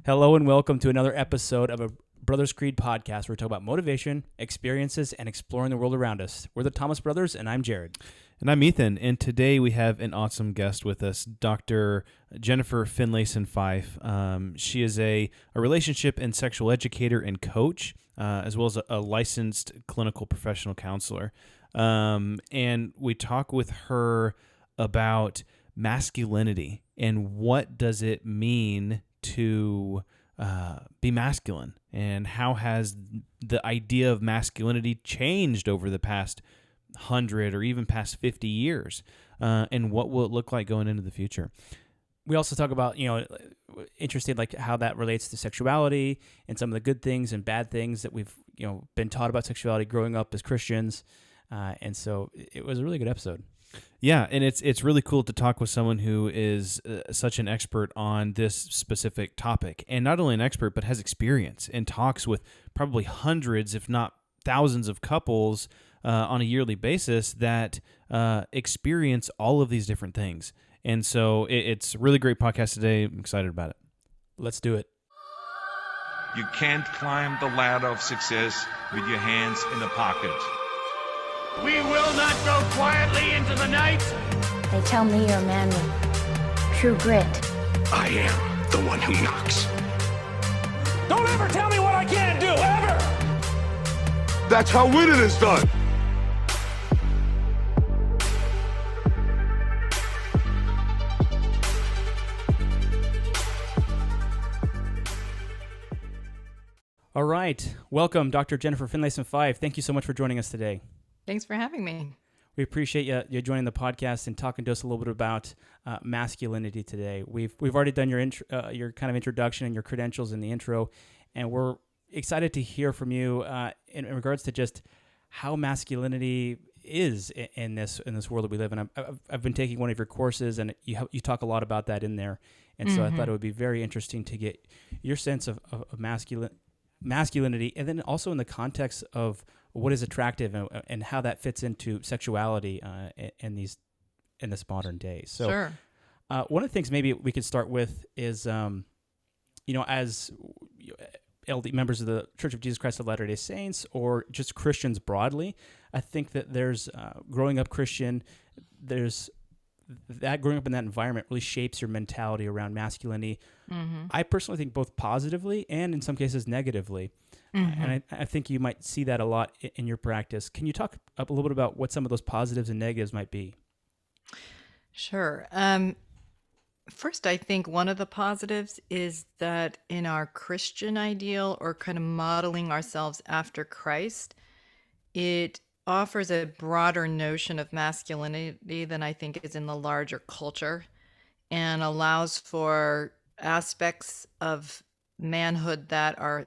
Hello and welcome to another episode of a Brothers Creed podcast where we talk about motivation, experiences, and exploring the world around us. We're the Thomas Brothers, and I'm Jared. And I'm Ethan, and today we have an awesome guest with us, Dr. Jennifer Finlayson-Fife. She is a relationship and sexual educator and coach, as well as a licensed clinical professional counselor. And we talk with her about masculinity and what does it mean to be masculine, and how has the idea of masculinity changed over the past 100 or even past 50 years, and what will it look like going into the future. We also talk about, interested like how that relates to sexuality and some of the good things and bad things that we've, been taught about sexuality growing up as Christians. And so it was a really good episode. Yeah, and it's really cool to talk with someone who is such an expert on this specific topic, and not only an expert, but has experience and talks with probably hundreds, if not thousands of couples on a yearly basis that experience all of these different things. And so it's a really great podcast today. I'm excited about it. Let's do it. You can't climb the ladder of success with your hands in the pocket. We will not go quietly into the night. They tell me you're a man with true grit. I am the one who knocks. Don't ever tell me what I can't do, ever! That's how winning is done. All right. Welcome, Dr. Jennifer Finlayson-Fife. Thank you so much for joining us today. Thanks for having me. We appreciate you joining the podcast and talking to us a little bit about masculinity today. We've already done your kind of introduction and your credentials in the intro, and we're excited to hear from you in regards to just how masculinity is in this world that we live in. I've been taking one of your courses, and you talk a lot about that in there, and so I thought it would be very interesting to get your sense of masculinity, and then also in the context of what is attractive and how that fits into sexuality in this modern day. So, Sure. One of the things maybe we could start with is, as LD members of the Church of Jesus Christ of Latter-day Saints, or just Christians broadly, I think that there's growing up Christian, there's that growing up in that environment really shapes your mentality around masculinity. Mm-hmm. I personally think both positively and in some cases negatively. Mm-hmm. And I think you might see that a lot in your practice. Can you talk a little bit about what some of those positives and negatives might be? Sure. First, I think one of the positives is that in our Christian ideal, or kind of modeling ourselves after Christ, it offers a broader notion of masculinity than I think is in the larger culture, and allows for aspects of manhood that are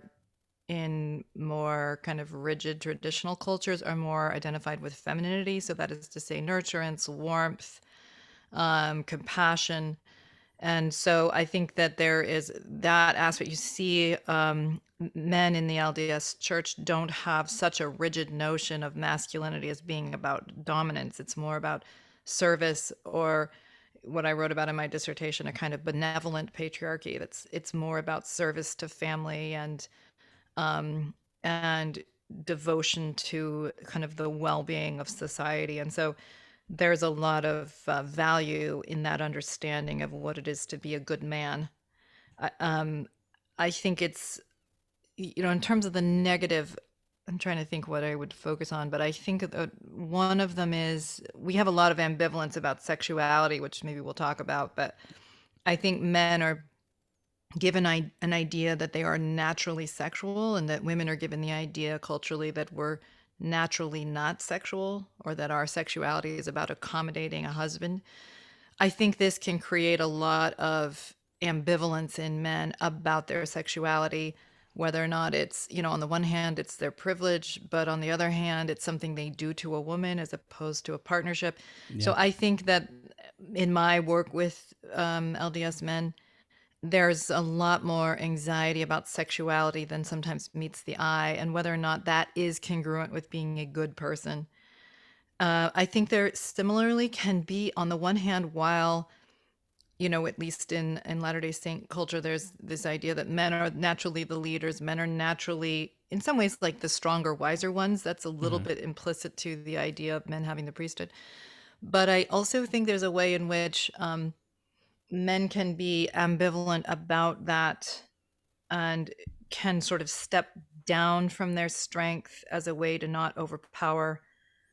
in more kind of rigid traditional cultures are more identified with femininity. So that is to say nurturance, warmth, compassion. And so I think that there is that aspect. You see men in the LDS church don't have such a rigid notion of masculinity as being about dominance. It's more about service, or what I wrote about in my dissertation, a kind of benevolent patriarchy. It's more about service to family and devotion to kind of the well-being of society. And so there's a lot of value in that understanding of what it is to be a good man. I think it's, in terms of the negative, I'm trying to think what I would focus on, but I think that one of them is we have a lot of ambivalence about sexuality, which maybe we'll talk about, but I think men are given an idea that they are naturally sexual, and that women are given the idea culturally that we're naturally not sexual, or that our sexuality is about accommodating a husband. I think this can create a lot of ambivalence in men about their sexuality, whether or not it's, on the one hand, it's their privilege, but on the other hand, it's something they do to a woman as opposed to a partnership. Yeah. So I think that in my work with LDS men, there's a lot more anxiety about sexuality than sometimes meets the eye, and whether or not that is congruent with being a good person. I think there similarly can be, on the one hand, while at least in Latter-day Saint culture, there's this idea that men are naturally the leaders. Men are naturally, in some ways, like the stronger, wiser ones. That's a little bit implicit to the idea of men having the priesthood. But I also think there's a way in which men can be ambivalent about that and can sort of step down from their strength as a way to not overpower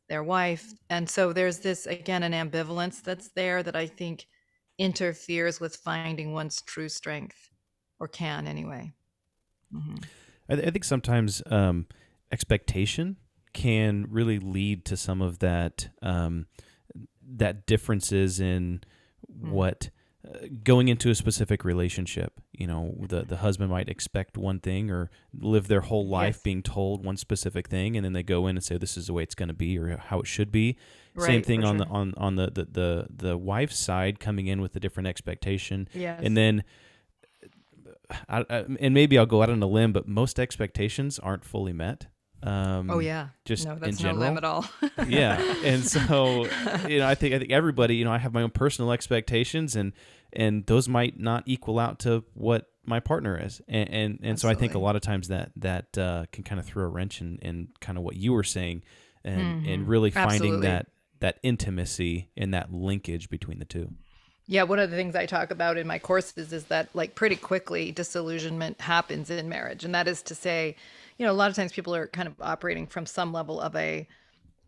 their wife. And so there's this, again, an ambivalence that's there that I think interferes with finding one's true strength, or can anyway. I think sometimes expectation can really lead to some of that that differences in what going into a specific relationship. The husband might expect one thing or live their whole life Yes. being told one specific thing, and then they go in and say this is the way it's going to be or how it should be. Same Right, thing for on sure. the wife's side, coming in with a different expectation, Yes. and then. And maybe I'll go out on a limb, but most expectations aren't fully met. Oh yeah. Just No, in that's no general. limb at all. Yeah, and so I think everybody, I have my own personal expectations, and those might not equal out to what my partner is, and so I think a Absolutely. lot of times that can kind of throw a wrench in kind of what you were saying, and really finding Absolutely. that intimacy and that linkage between the two. Yeah, one of the things I talk about in my courses is that, like, pretty quickly disillusionment happens in marriage. And that is to say, a lot of times people are kind of operating from some level of a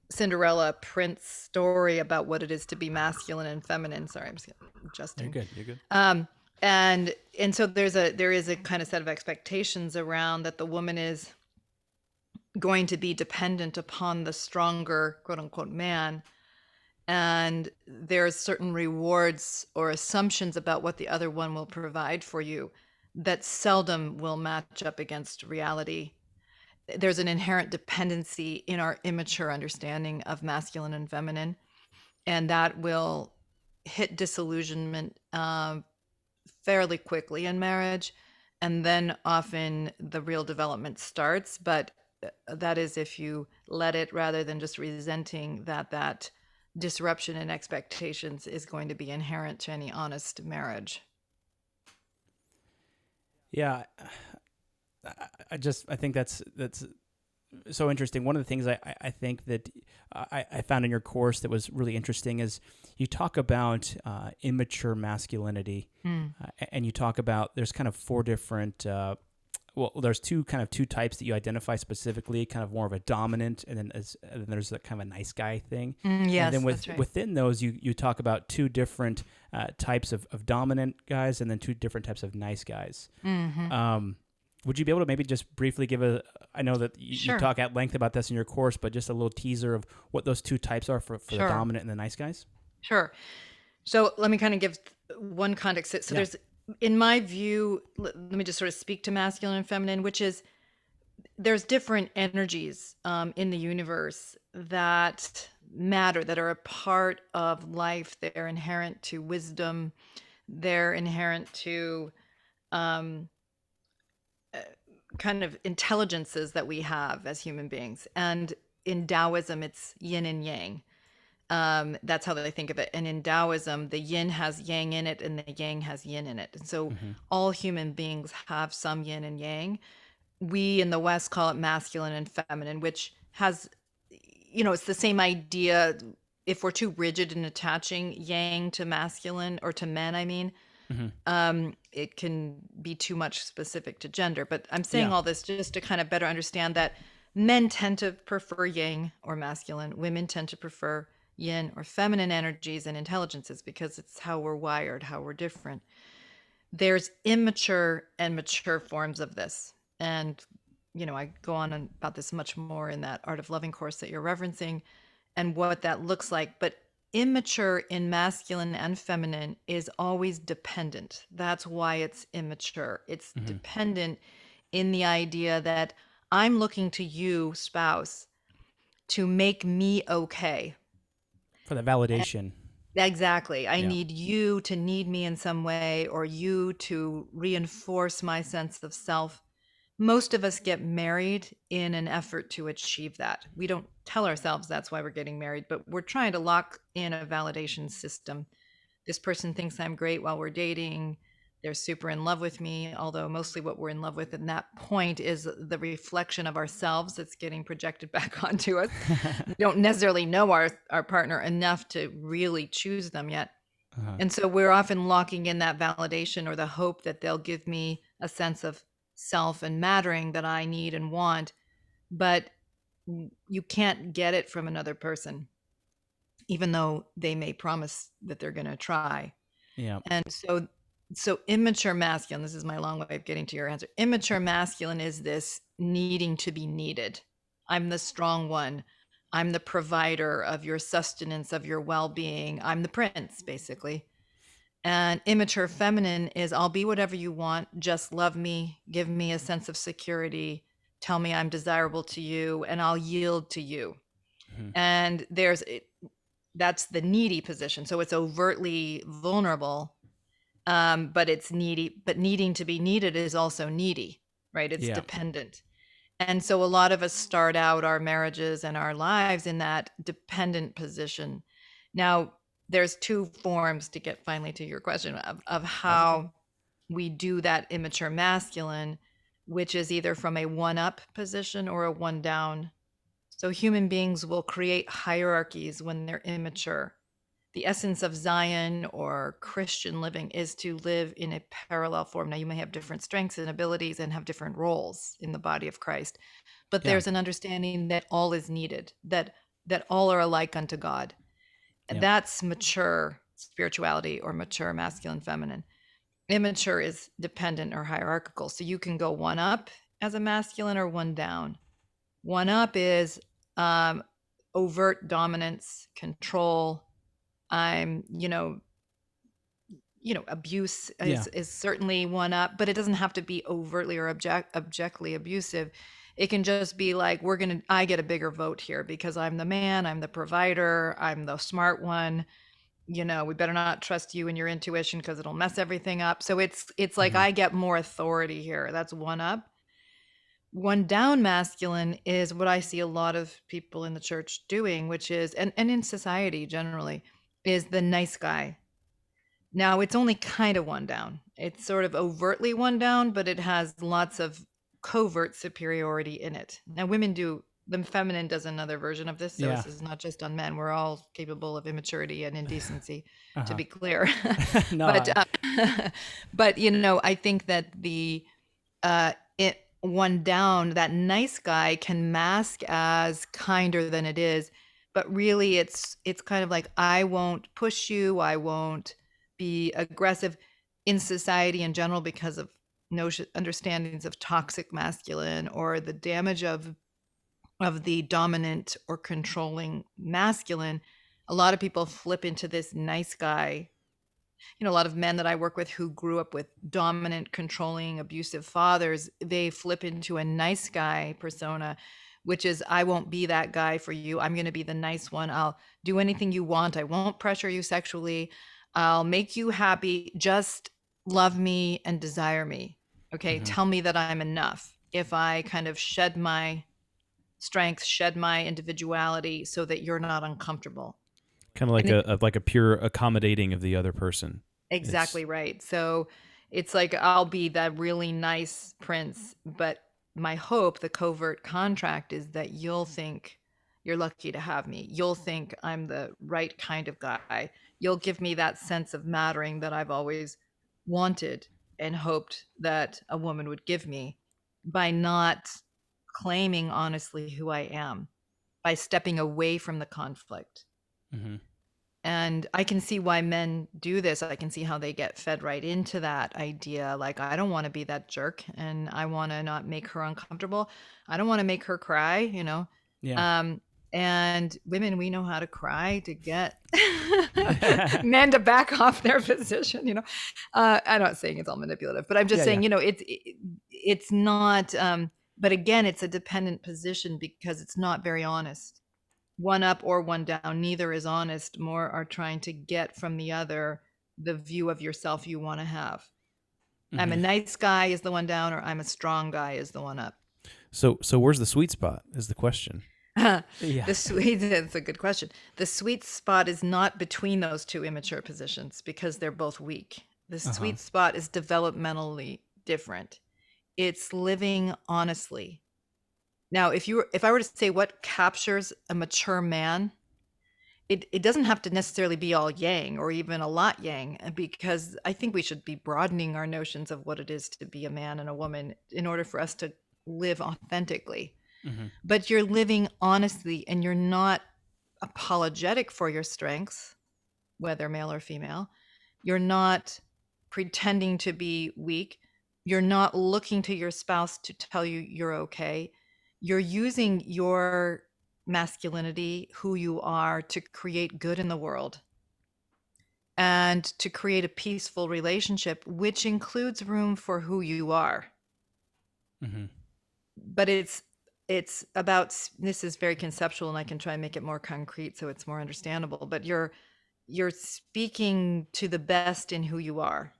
Cinderella prince story about what it is to be masculine and feminine. Sorry, I'm just adjusting. You're good. And so there is a kind of set of expectations around that the woman is going to be dependent upon the stronger, quote unquote, man. And there's certain rewards or assumptions about what the other one will provide for you that seldom will match up against reality. There's an inherent dependency in our immature understanding of masculine and feminine, and that will hit disillusionment fairly quickly in marriage. And then often the real development starts, but that is if you let it, rather than just resenting that disruption in expectations is going to be inherent to any honest marriage. Yeah, I think that's so interesting. One of the things I think that I found in your course that was really interesting is you talk about immature masculinity, and you talk about there's kind of four different. There's two types that you identify specifically, kind of more of a dominant, and then there's a kind of a nice guy thing. Yes, And then that's right. within those, you talk about two different types of dominant guys, and then two different types of nice guys. Would you be able to maybe just briefly give I know that you Sure. talk at length about this in your course, but just a little teaser of what those two types are for the Sure. dominant and the nice guys? Sure. So let me kind of give one context. So Yeah. there's, in my view, let me just sort of speak to masculine and feminine, which is there's different energies in the universe that matter, that are a part of life. They're inherent to wisdom. They're inherent to kind of intelligences that we have as human beings. And in Taoism, it's yin and yang. That's how they think of it. And in Taoism, the yin has yang in it and the yang has yin in it. And so all human beings have some yin and yang. We in the West call it masculine and feminine, which has, it's the same idea. If we're too rigid in attaching yang to masculine, or to men, I mean, it can be too much specific to gender. But I'm saying Yeah. all this just to kind of better understand that men tend to prefer yang or masculine. Women tend to prefer yin or feminine energies and intelligences, because it's how we're wired, how we're different. There's immature and mature forms of this. And, I go on about this much more in that Art of Loving course that you're referencing, and what that looks like. But immature in masculine and feminine is always dependent. That's why it's immature. It's dependent in the idea that I'm looking to you, spouse, to make me okay. For the validation. Exactly. I Yeah. need you to need me in some way, or you to reinforce my sense of self. Most of us get married in an effort to achieve that. We don't tell ourselves that's why we're getting married, but we're trying to lock in a validation system This person thinks I'm great while we're dating. They're super in love with me, although mostly what we're in love with at that point is the reflection of ourselves that's getting projected back onto us. We don't necessarily know our partner enough to really choose them yet. And so we're often locking in that validation or the hope that they'll give me a sense of self and mattering that I need and want. But you can't get it from another person, even though they may promise that they're going to try. Yeah. And so immature masculine, this is my long way of getting to your answer. Immature masculine is this needing to be needed. I'm the strong one. I'm the provider of your sustenance, of your well-being. I'm the prince, basically. And immature feminine is I'll be whatever you want. Just love me, give me a sense of security, tell me I'm desirable to you, and I'll yield to you. And that's the needy position. So it's overtly vulnerable, but it's needy. But needing to be needed is also needy, right? It's dependent. And so a lot of us start out our marriages and our lives in that dependent position. Now, there's two forms, to get finally to your question, of how we do that immature masculine, which is either from a one-up position or a one-down. So human beings will create hierarchies when they're immature. The essence of Zion or Christian living is to live in a parallel form. Now, you may have different strengths and abilities and have different roles in the body of Christ, but there's an understanding that all is needed, that all are alike unto God. And that's mature spirituality or mature masculine feminine. Immature is dependent or hierarchical. So you can go one up as a masculine or one down. One up is overt dominance, control. I'm, abuse is certainly one up, but it doesn't have to be overtly or objectively abusive. It can just be like, I get a bigger vote here because I'm the man, I'm the provider, I'm the smart one. We better not trust you and your intuition because it'll mess everything up. So it's like I get more authority here. That's one up. One down masculine is what I see a lot of people in the church doing, which is, and in society generally, is the nice guy. Now, it's only kind of one down. It's sort of overtly one down, but it has lots of covert superiority in it. Now, the feminine does another version of this. So this is not just on men. We're all capable of immaturity and indecency, to be clear. But I think that one down, that nice guy can mask as kinder than it is, but really it's kind of like, I won't push you, I won't be aggressive in society in general because of understandings of toxic masculine or the damage of the dominant or controlling masculine. A lot of people flip into this nice guy. A lot of men that I work with who grew up with dominant, controlling, abusive fathers, they flip into a nice guy persona, which is, I won't be that guy for you. I'm going to be the nice one. I'll do anything you want. I won't pressure you sexually. I'll make you happy. Just love me and desire me. Okay. Tell me that I'm enough. If I kind of shed my strength, shed my individuality so that you're not uncomfortable. Kind of like a pure accommodating of the other person. Exactly right. So it's like, I'll be that really nice prince, but my hope, the covert contract, is that you'll think you're lucky to have me. You'll think I'm the right kind of guy. You'll give me that sense of mattering that I've always wanted and hoped that a woman would give me, by not claiming honestly who I am, by stepping away from the conflict. And I can see why men do this. I can see how they get fed right into that idea. Like, I don't want to be that jerk, and I want to not make her uncomfortable. I don't want to make her cry, and women, we know how to cry to get men to back off their position, I'm not saying it's all manipulative, but I'm just saying, it's not, but again, it's a dependent position because it's not very honest. One up or one down, neither is honest. More are trying to get from the other the view of yourself you want to have. I'm a nice guy is the one down, or I'm a strong guy is the one up. So where's the sweet spot is the question. Yeah. That's a good question. The sweet spot is not between those two immature positions because they're both weak. The sweet spot is developmentally different. It's living honestly. Now, if I were to say what captures a mature man, it doesn't have to necessarily be all yang or even a lot yang, because I think we should be broadening our notions of what it is to be a man and a woman in order for us to live authentically. But you're living honestly, and you're not apologetic for your strengths, whether male or female. You're not pretending to be weak. You're not looking to your spouse to tell you you're okay. You're using your masculinity, who you are, to create good in the world and to create a peaceful relationship, which includes room for who you are. But it's about, this is very conceptual, and I can try and make it more concrete so it's more understandable, but you're speaking to the best in who you are.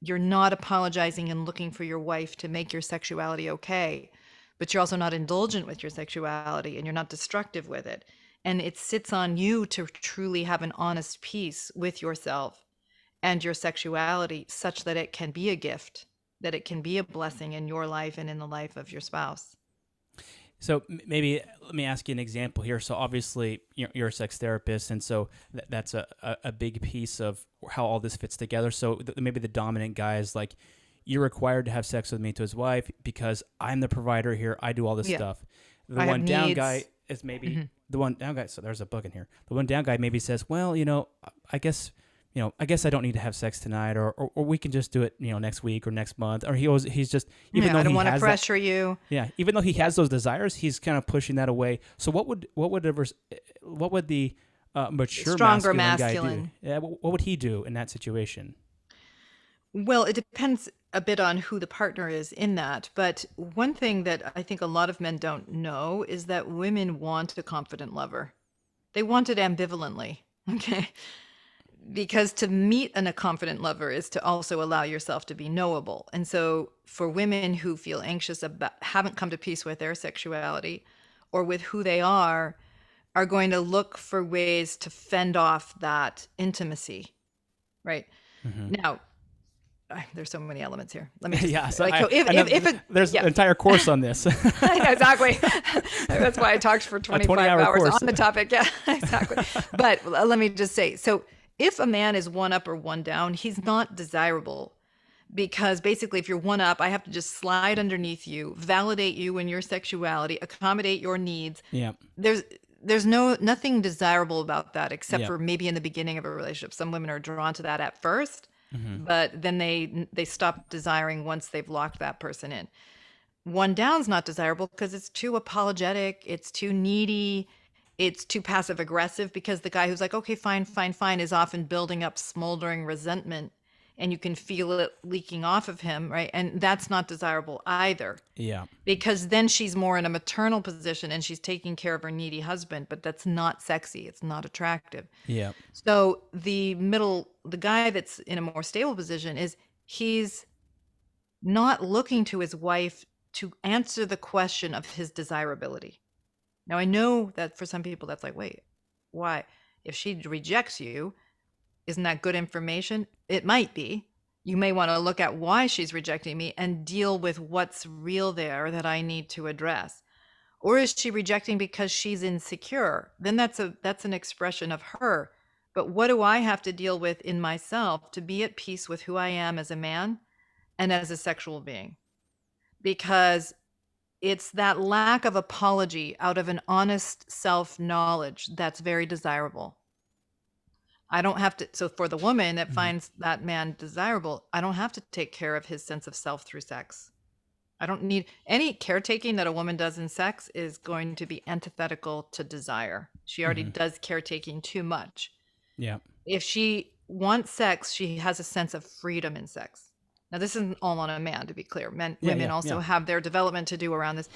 You're not apologizing and looking for your wife to make your sexuality okay, but you're also not indulgent with your sexuality, and you're not destructive with it. And it sits on you to truly have an honest peace with yourself and your sexuality, such that it can be a gift, that it can be a blessing in your life and in the life of your spouse. So maybe let me ask you an example here. So obviously you're a sex therapist, and so that's a big piece of how all this fits together. So maybe the dominant guy is like, you're required to have sex with me, to his wife, because I'm the provider here. I do all this stuff. The I one have down needs. guy is maybe the one down guy. So there's a bug in here. The one down guy maybe says, well, I guess I don't need to have sex tonight, or we can just do it, next week or next month. Or he's just, even though I don't he want to has pressure you. Yeah, even though he has those desires, he's kind of pushing that away. So what would the mature Stronger masculine guy masculine. do? Yeah, what would he do in that situation? Well, it depends a bit on who the partner is in that. But one thing that I think a lot of men don't know is that women want a confident lover. They want it ambivalently, okay? Because to meet a confident lover is to also allow yourself to be knowable. And so for women who feel anxious about, haven't come to peace with their sexuality or with who they are going to look for ways to fend off that intimacy, right? Now, there's so many elements here. Let me just, Yeah, so there's yeah. an entire course on this. Yeah, exactly. That's why I talked for 25 20-hour hours course. on the topic. Yeah, exactly. But let me just say, so if a man is one up or one down, he's not desirable, because basically if you're one up, I have to just slide underneath you, validate you in your sexuality, accommodate your needs. Yeah. There's nothing desirable about that, except Yeah. for maybe in the beginning of a relationship. Some women are drawn to that at first, but then they stop desiring once they've locked that person in. One down's not desirable because it's too apologetic, it's too needy, it's too passive aggressive, because the guy who's like, okay, fine, is often building up smoldering resentment, and you can feel it leaking off of him, right? And that's not desirable either. Yeah. Because then she's more in a maternal position and she's taking care of her needy husband, but that's not sexy. It's not attractive. Yeah. So the guy that's in a more stable position he's not looking to his wife to answer the question of his desirability. Now, I know that for some people that's like, wait, why? If she rejects you, isn't that good information? It might be. You may want to look at why she's rejecting me and deal with what's real there that I need to address. Or is she rejecting because she's insecure? Then that's an expression of her. But what do I have to deal with in myself to be at peace with who I am as a man and as a sexual being? Because it's that lack of apology out of an honest self-knowledge that's very desirable. I don't have to, so for the woman that finds that man desirable, I don't have to take care of his sense of self through sex. I don't need any caretaking that a woman does in sex is going to be antithetical to desire. She already does caretaking too much. Yeah. If she wants sex, she has a sense of freedom in sex. Now, this isn't all on a man, to be clear. Women also have their development to do around this.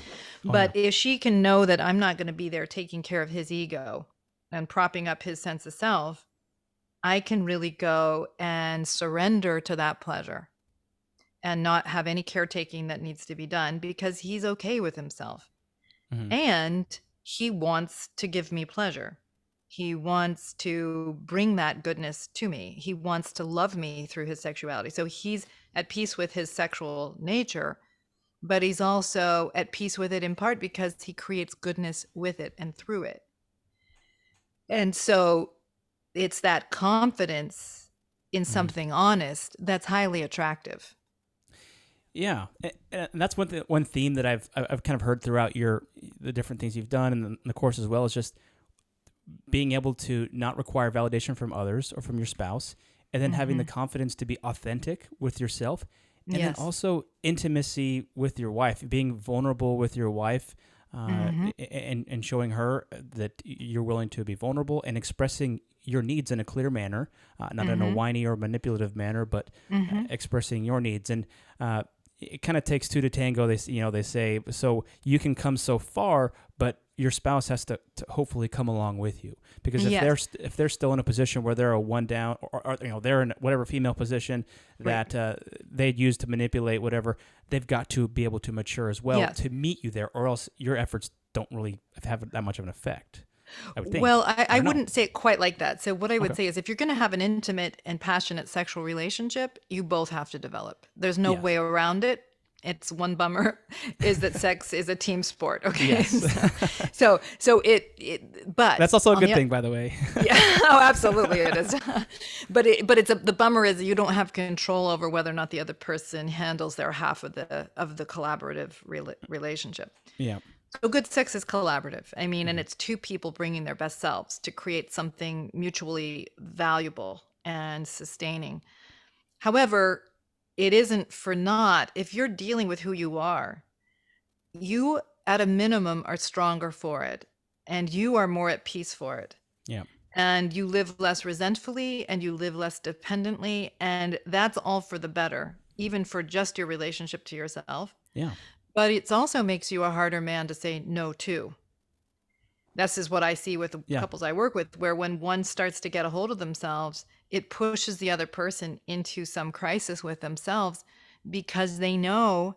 But if she can know that I'm not going to be there taking care of his ego and propping up his sense of self, I can really go and surrender to that pleasure and not have any caretaking that needs to be done, because he's okay with himself. And he wants to give me pleasure. He wants to bring that goodness to me. He wants to love me through his sexuality. So he's at peace with his sexual nature, but he's also at peace with it in part because he creates goodness with it and through it. And so it's that confidence in something honest that's highly attractive. Yeah, and that's one theme that I've kind of heard throughout the different things you've done in the course as well, is just being able to not require validation from others or from your spouse, and then having the confidence to be authentic with yourself, and then also intimacy with your wife, being vulnerable with your wife, and showing her that you're willing to be vulnerable and expressing your needs in a clear manner, not in a whiny or manipulative manner, but expressing your needs. And it kind of takes two to tango. They say, so you can come so far, but your spouse has to hopefully come along with you, because if they're still in a position where they're a one down, or they're in whatever female position that they'd use to manipulate whatever, they've got to be able to mature as well to meet you there, or else your efforts don't really have that much of an effect, I would think. Well, I wouldn't say it quite like that. So what I would say is, if you're going to have an intimate and passionate sexual relationship, you both have to develop. There's no way around it. It's one bummer is that sex is a team sport. Okay. Yes. So but that's also a good thing, by the way. Yeah. Oh, absolutely it is. But the bummer is that you don't have control over whether or not the other person handles their half of the collaborative relationship. Yeah. So good sex is collaborative. I mean, and it's two people bringing their best selves to create something mutually valuable and sustaining. However, it isn't for naught. If you're dealing with who you are, you at a minimum are stronger for it, and you are more at peace for it. Yeah. And you live less resentfully, and you live less dependently, and that's all for the better, even for just your relationship to yourself. Yeah. But it also makes you a harder man to say no to. This is what I see with the couples I work with, where when one starts to get a hold of themselves, it pushes the other person into some crisis with themselves, because they know,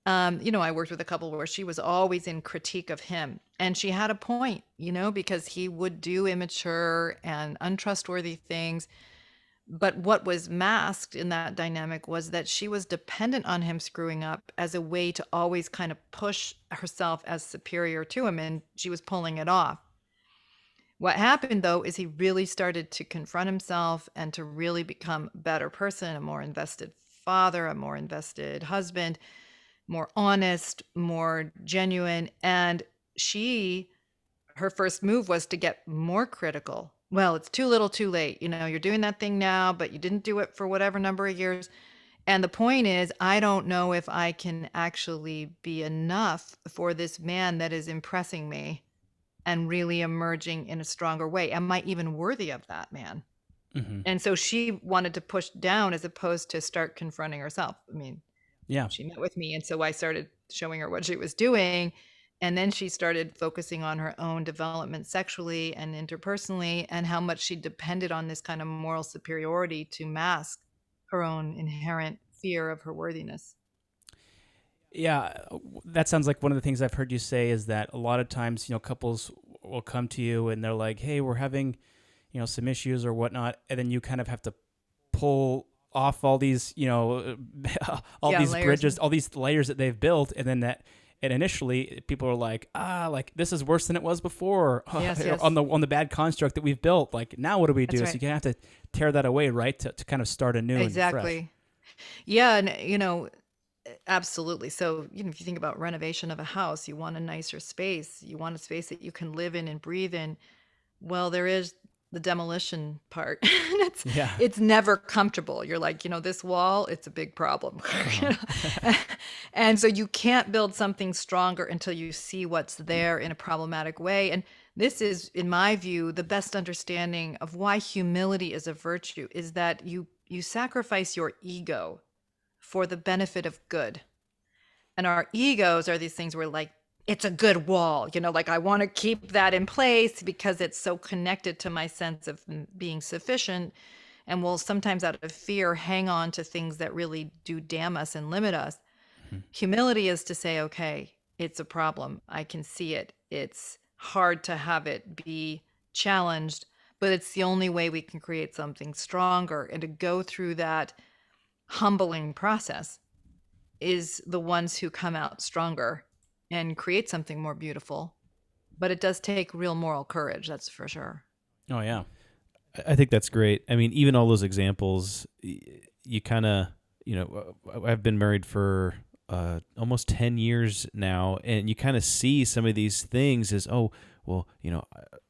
I worked with a couple where she was always in critique of him, and she had a point, because he would do immature and untrustworthy things. But what was masked in that dynamic was that she was dependent on him screwing up as a way to always kind of push herself as superior to him, and she was pulling it off. What happened, though, is he really started to confront himself and to really become a better person, a more invested father, a more invested husband, more honest, more genuine. And her first move was to get more critical. Well, it's too little, too late. You're doing that thing now, but you didn't do it for whatever number of years. And the point is, I don't know if I can actually be enough for this man that is impressing me and really emerging in a stronger way. Am I even worthy of that man? Mm-hmm. And so she wanted to push down as opposed to start confronting herself. I mean, she met with me, and so I started showing her what she was doing. And then she started focusing on her own development sexually and interpersonally, and how much she depended on this kind of moral superiority to mask her own inherent fear of her worthiness. Yeah, that sounds like one of the things I've heard you say is that a lot of times, couples will come to you and they're like, hey, we're having, some issues or whatnot. And then you kind of have to pull off all these, all these bridges, all these layers that they've built. And then and initially people are like, this is worse than it was before. Yes. on the bad construct that we've built. Like, now what do we do? That's right. So you have to tear that away, right? To kind of start anew. Exactly. And fresh. Yeah. And, absolutely. So, if you think about renovation of a house, you want a nicer space. You want a space that you can live in and breathe in. Well, there is the demolition part. It's never comfortable. You're like, this wall, it's a big problem. And so you can't build something stronger until you see what's there in a problematic way. And this is, in my view, the best understanding of why humility is a virtue, is that you sacrifice your ego for the benefit of good. And our egos are these things where, like, it's a good wall, like I want to keep that in place because it's so connected to my sense of being sufficient. And we'll sometimes, out of fear, hang on to things that really do damn us and limit us. Mm-hmm. Humility is to say, okay, it's a problem. I can see it. It's hard to have it be challenged, but it's the only way we can create something stronger. And to go through that humbling process is the ones who come out stronger and create something more beautiful. But it does take real moral courage, that's for sure. Oh yeah. I think that's great. I mean, even all those examples, you kind of, I've been married for almost 10 years now, and you kind of see some of these things as, oh, well,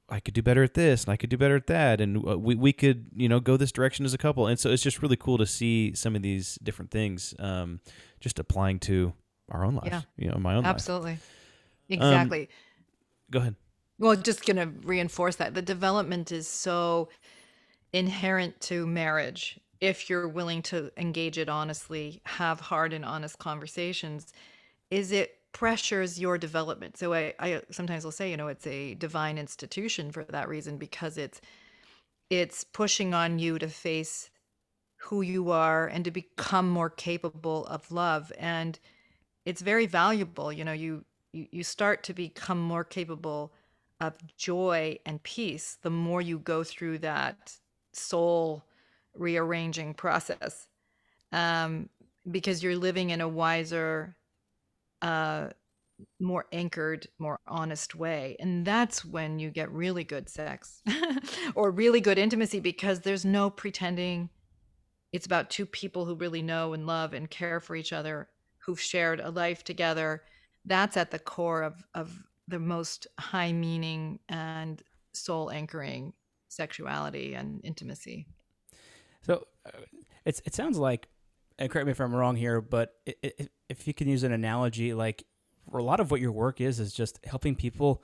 I could do better at this, and I could do better at that, and we could, go this direction as a couple. And so it's just really cool to see some of these different things just applying to our own life, my own life. Absolutely. Exactly. Go ahead. Well, just going to reinforce that. The development is so inherent to marriage. If you're willing to engage it honestly, have hard and honest conversations, is it pressures your development. So I sometimes will say, it's a divine institution for that reason, because it's pushing on you to face who you are and to become more capable of love. And it's very valuable. You start to become more capable of joy and peace the more you go through that soul rearranging process, because you're living in a wiser, more anchored, more honest way. And that's when you get really good sex or really good intimacy, because there's no pretending. It's about two people who really know and love and care for each other, who've shared a life together. That's at the core of the most high meaning and soul anchoring sexuality and intimacy. So it sounds like, and correct me if I'm wrong here, but if you can use an analogy, like a lot of what your work is just helping people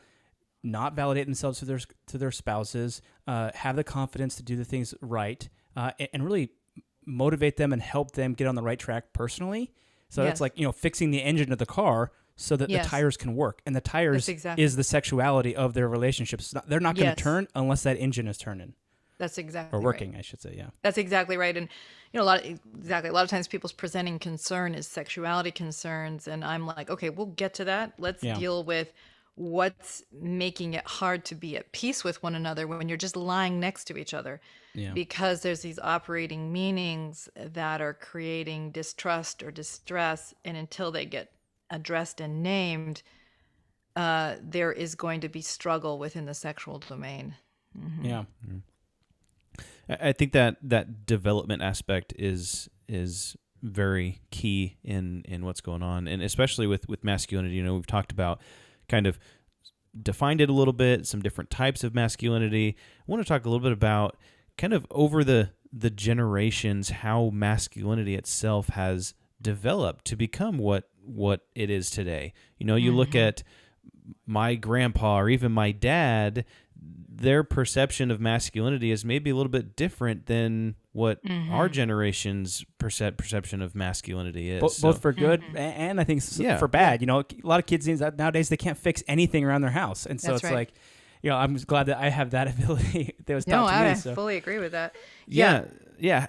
not validate themselves to their spouses, have the confidence to do the things right, and really motivate them and help them get on the right track personally. So that's like, fixing the engine of the car so that the tires can work. And the tires is the sexuality of their relationships. They're not going to turn unless that engine is turning. That's exactly or working, right. I should say. Yeah, that's exactly right. And a lot of times people's presenting concern is sexuality concerns, and I'm like, okay, we'll get to that. Let's deal with what's making it hard to be at peace with one another when you're just lying next to each other. Because there's these operating meanings that are creating distrust or distress, and until they get addressed and named, there is going to be struggle within the sexual domain. Mm-hmm. Yeah. I think that development aspect is very key in what's going on, and especially with masculinity. We've talked about kind of defined it a little bit, some different types of masculinity. I want to talk a little bit about kind of over the generations how masculinity itself has developed to become what it is today. You look at my grandpa or even my dad, their perception of masculinity is maybe a little bit different than what our generation's perception of masculinity is. Both for good and I think for bad. A lot of kids nowadays, they can't fix anything around their house. And so like, I'm glad that I have that ability that was taught to me. I fully agree with that. Yeah.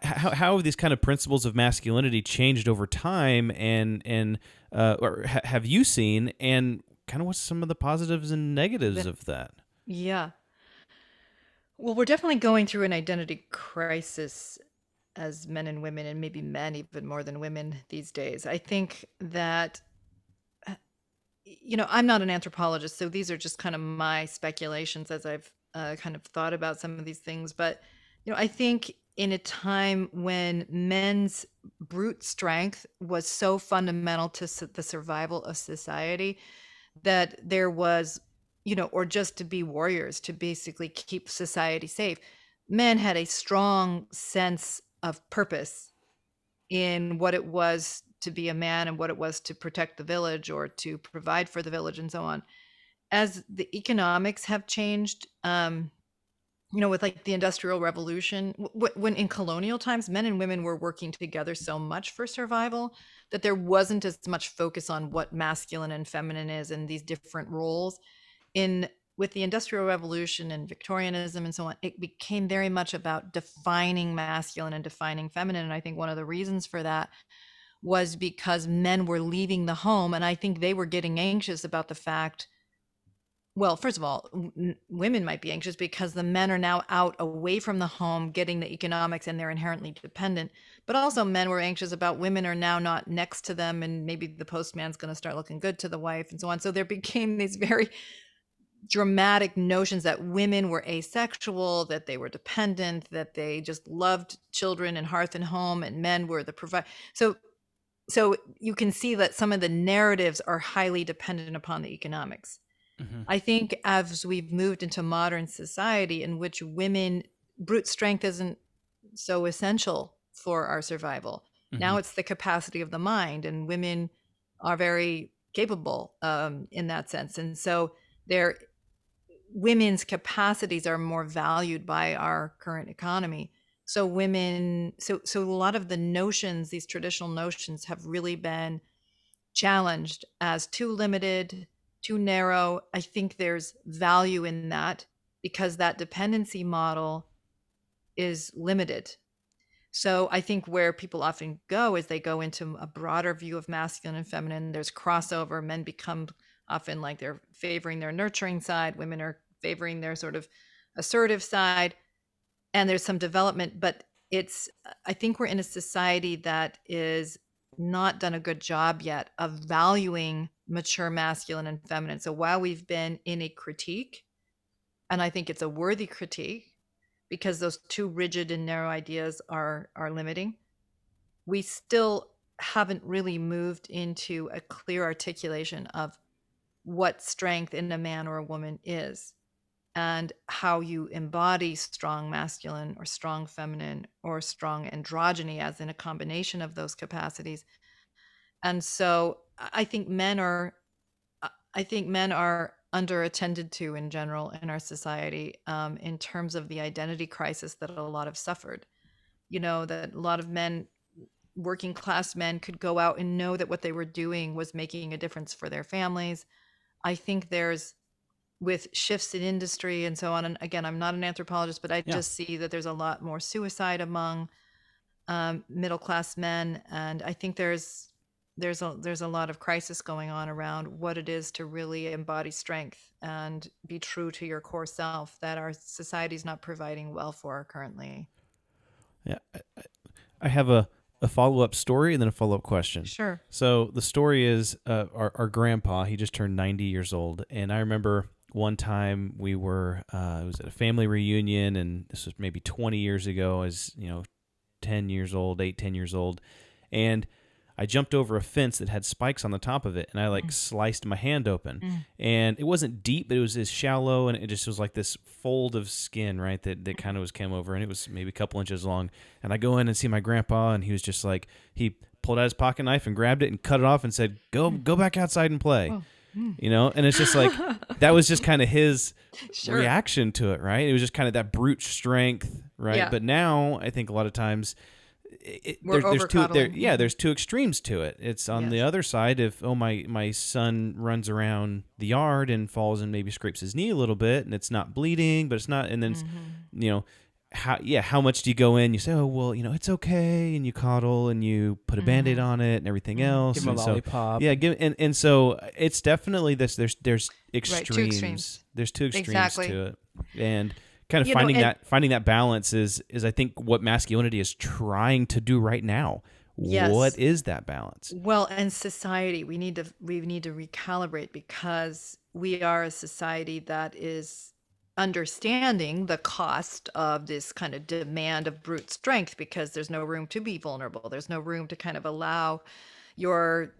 How have these kind of principles of masculinity changed over time, and or have you seen, and kind of what's some of the positives and negatives of that? Yeah. Well, we're definitely going through an identity crisis as men and women, and maybe men even more than women these days. I think that, I'm not an anthropologist, so these are just kind of my speculations as I've kind of thought about some of these things. But, I think in a time when men's brute strength was so fundamental to the survival of society, that there was, or just to be warriors, to basically keep society safe, men had a strong sense of purpose in what it was to be a man and what it was to protect the village or to provide for the village and so on. As the economics have changed, with like the Industrial Revolution, when in colonial times, men and women were working together so much for survival that there wasn't as much focus on what masculine and feminine is and these different roles. With the Industrial Revolution and Victorianism and so on, it became very much about defining masculine and defining feminine. And I think one of the reasons for that was because men were leaving the home, and I think they were getting anxious about the fact, Well, first of all, women might be anxious because the men are now out away from the home getting the economics and they're inherently dependent. But also men were anxious about women are now not next to them and maybe the postman's going to start looking good to the wife and so on. So there became these very dramatic notions that women were asexual, that they were dependent, that they just loved children and hearth and home, and men were the provider. So you can see that some of the narratives are highly dependent upon the economics. I think as we've moved into modern society in which brute strength isn't so essential for our survival. Now it's the capacity of the mind, and women are very capable in that sense. And so women's capacities are more valued by our current economy. So so a lot of the notions, these traditional notions, have really been challenged as too limited, too narrow. I think there's value in that because that dependency model is limited. So I think where people often go is they go into a broader view of masculine and feminine. There's crossover. Men become often like they're favoring their nurturing side. Women are favoring their sort of assertive side. And there's some development, but I think we're in a society that is not done a good job yet of valuing mature masculine and feminine. So while we've been in a critique, and I think it's a worthy critique because those too rigid and narrow ideas are limiting, we still haven't really moved into a clear articulation of what strength in a man or a woman is and how you embody strong masculine or strong feminine or strong androgyny as in a combination of those capacities. And so I think men are underattended to in general in our society in terms of the identity crisis that a lot have suffered. That a lot of men, working class men, could go out and know that what they were doing was making a difference for their families. I think with shifts in industry and so on, and again, I'm not an anthropologist, but I just see that there's a lot more suicide among middle class men, and I think there's a lot of crisis going on around what it is to really embody strength and be true to your core self that our society is not providing well for currently. Yeah, I have a follow-up story and then a follow-up question. Sure. So the story is our grandpa, he just turned 90 years old, and I remember one time we were, it was at a family reunion, and this was maybe 20 years ago. I was, 10 years old, 10 years old, and I jumped over a fence that had spikes on the top of it, and I sliced my hand open. And it wasn't deep, but it was as shallow, and it just was like this fold of skin, right, that kind of came over, and it was maybe a couple inches long. And I go in and see my grandpa, and he was just like, he pulled out his pocket knife and grabbed it and cut it off and said, go back outside and play. Oh. And it's just like, that was just kind of his reaction to it, right? It was just kind of that brute strength, right? Yeah. But now I think a lot of times there's two extremes to it. It's on the other side. If my son runs around the yard and falls and maybe scrapes his knee a little bit and it's not bleeding, but it's not, and then how much do you go in? You say, oh well, it's okay, and you coddle and you put a Band-Aid on it and everything else. Give him a lollipop. And so it's definitely this. There's extremes. Right, two extremes. There's two extremes to it, and kind of finding that balance is I think what masculinity is trying to do right now. Yes. What is that balance? Well, and society, we need to recalibrate because we are a society that is understanding the cost of this kind of demand of brute strength because there's no room to be vulnerable. There's no room to kind of allow your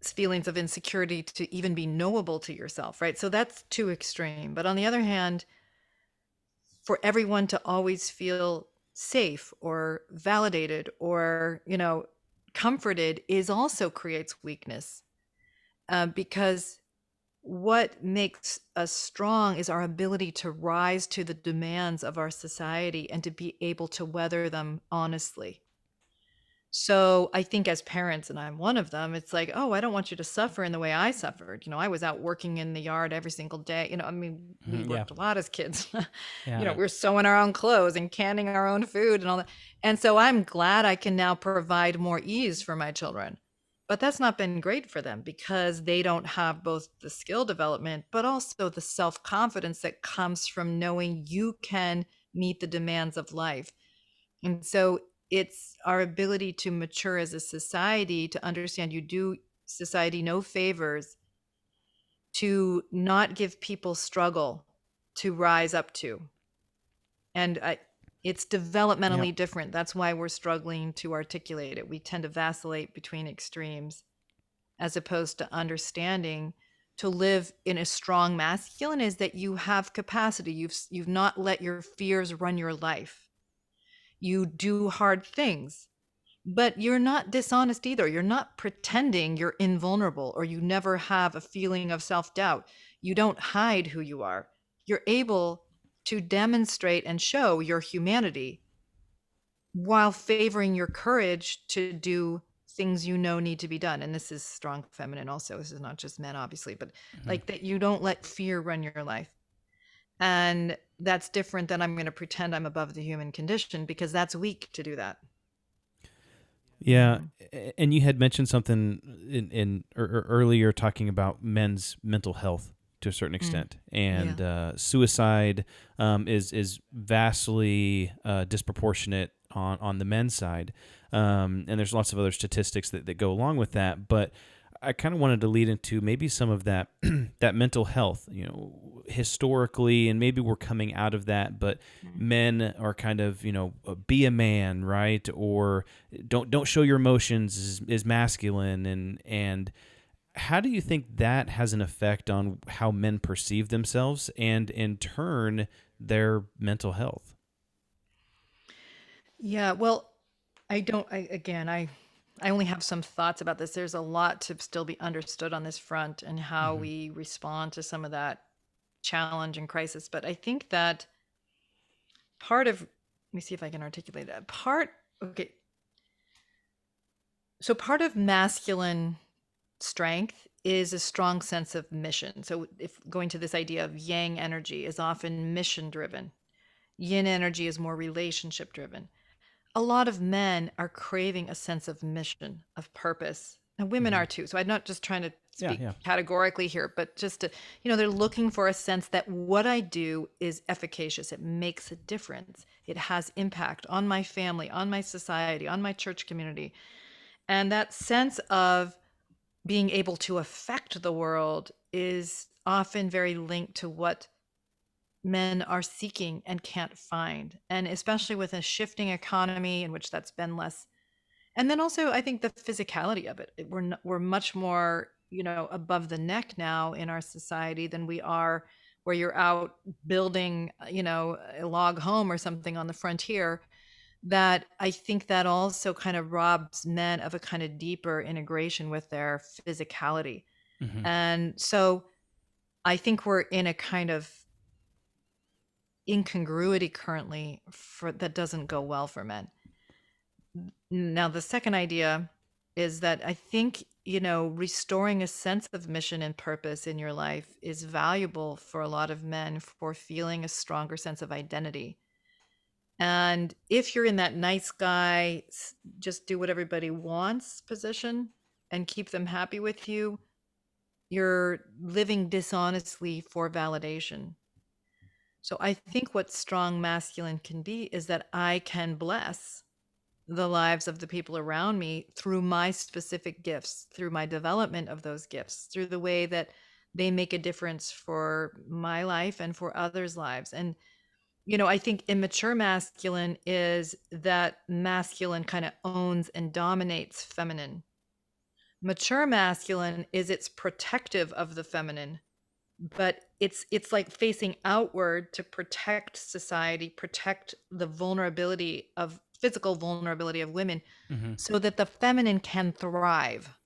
feelings of insecurity to even be knowable to yourself, right? So that's too extreme. But on the other hand, for everyone to always feel safe or validated or, comforted also creates weakness because what makes us strong is our ability to rise to the demands of our society and to be able to weather them honestly. So I think as parents, and I'm one of them, it's like, oh, I don't want you to suffer in the way I suffered. I was out working in the yard every single day. We worked a lot as kids. We were sewing our own clothes and canning our own food and all that. And so I'm glad I can now provide more ease for my children. But that's not been great for them because they don't have both the skill development, but also the self-confidence that comes from knowing you can meet the demands of life. And so it's our ability to mature as a society to understand you do society no favors to not give people struggle to rise up to. And it's developmentally different. That's why we're struggling to articulate it. We tend to vacillate between extremes as opposed to understanding to live in a strong masculine is that you have capacity. You've not let your fears run your life. You do hard things, but you're not dishonest either. You're not pretending you're invulnerable or you never have a feeling of self-doubt. You don't hide who you are. You're able to demonstrate and show your humanity while favoring your courage to do things you know need to be done. And this is strong feminine also. This is not just men, obviously, but like that you don't let fear run your life. And that's different than I'm going to pretend I'm above the human condition, because that's weak to do that. Yeah, and you had mentioned something earlier talking about men's mental health to a certain extent, and suicide is vastly disproportionate on the men's side, and there's lots of other statistics that go along with that. But I kind of wanted to lead into maybe some of that that mental health, historically, and maybe we're coming out of that, but men are kind of, be a man, right? Or don't show your emotions is masculine. And how do you think that has an effect on how men perceive themselves and in turn their mental health? Yeah, well, I only have some thoughts about this. There's a lot to still be understood on this front and how we respond to some of that challenge and crisis. But I think that let me see if I can articulate that. So part of masculine strength is a strong sense of mission. So if going to this idea of yang energy is often mission driven, yin energy is more relationship driven. A lot of men are craving a sense of mission, of purpose. And women are too. So I'm not just trying to speak categorically here, but just to, they're looking for a sense that what I do is efficacious. It makes a difference. It has impact on my family, on my society, on my church community. And that sense of being able to affect the world is often very linked to what men are seeking and can't find. And especially with a shifting economy in which that's been less. And then also, I think the physicality of it. We're much more, above the neck now in our society than we are where you're out building, a log home or something on the frontier. That I think that also kind of robs men of a kind of deeper integration with their physicality. And so I think we're in a kind of incongruity currently that doesn't go well for men. Now, the second idea is that I think, restoring a sense of mission and purpose in your life is valuable for a lot of men for feeling a stronger sense of identity. And if you're in that nice guy, just do what everybody wants position and keep them happy with you, you're living dishonestly for validation. So I think what strong masculine can be is that I can bless the lives of the people around me through my specific gifts, through my development of those gifts, through the way that they make a difference for my life and for others' lives. And, I think immature masculine is that masculine kind of owns and dominates feminine. Mature masculine is it's protective of the feminine, but it's like facing outward to protect society, protect the physical vulnerability of women, so that the feminine can thrive.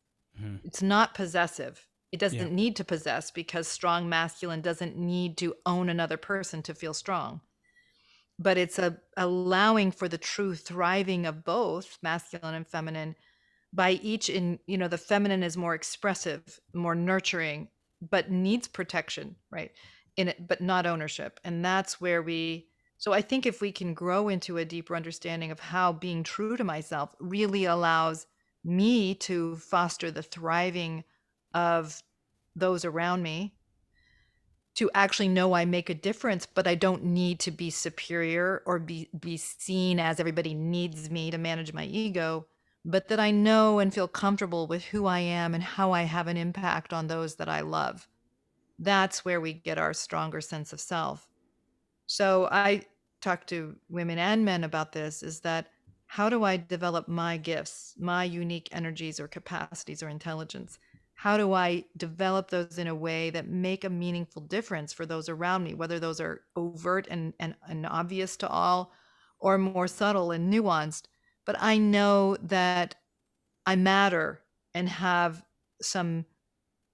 It's not possessive. It doesn't need to possess, because strong masculine doesn't need to own another person to feel strong. But it's allowing for the true thriving of both masculine and feminine by each the feminine is more expressive, more nurturing, but needs protection, right? In it, but not ownership. And that's where so I think if we can grow into a deeper understanding of how being true to myself really allows me to foster the thriving of those around me, to actually know I make a difference, but I don't need to be superior or be seen as everybody needs me to manage my ego, but that I know and feel comfortable with who I am and how I have an impact on those that I love. That's where we get our stronger sense of self. So I talk to women and men about this, is that how do I develop my gifts, my unique energies or capacities or intelligence? How do I develop those in a way that make a meaningful difference for those around me, whether those are overt and obvious to all or more subtle and nuanced? But I know that I matter and have some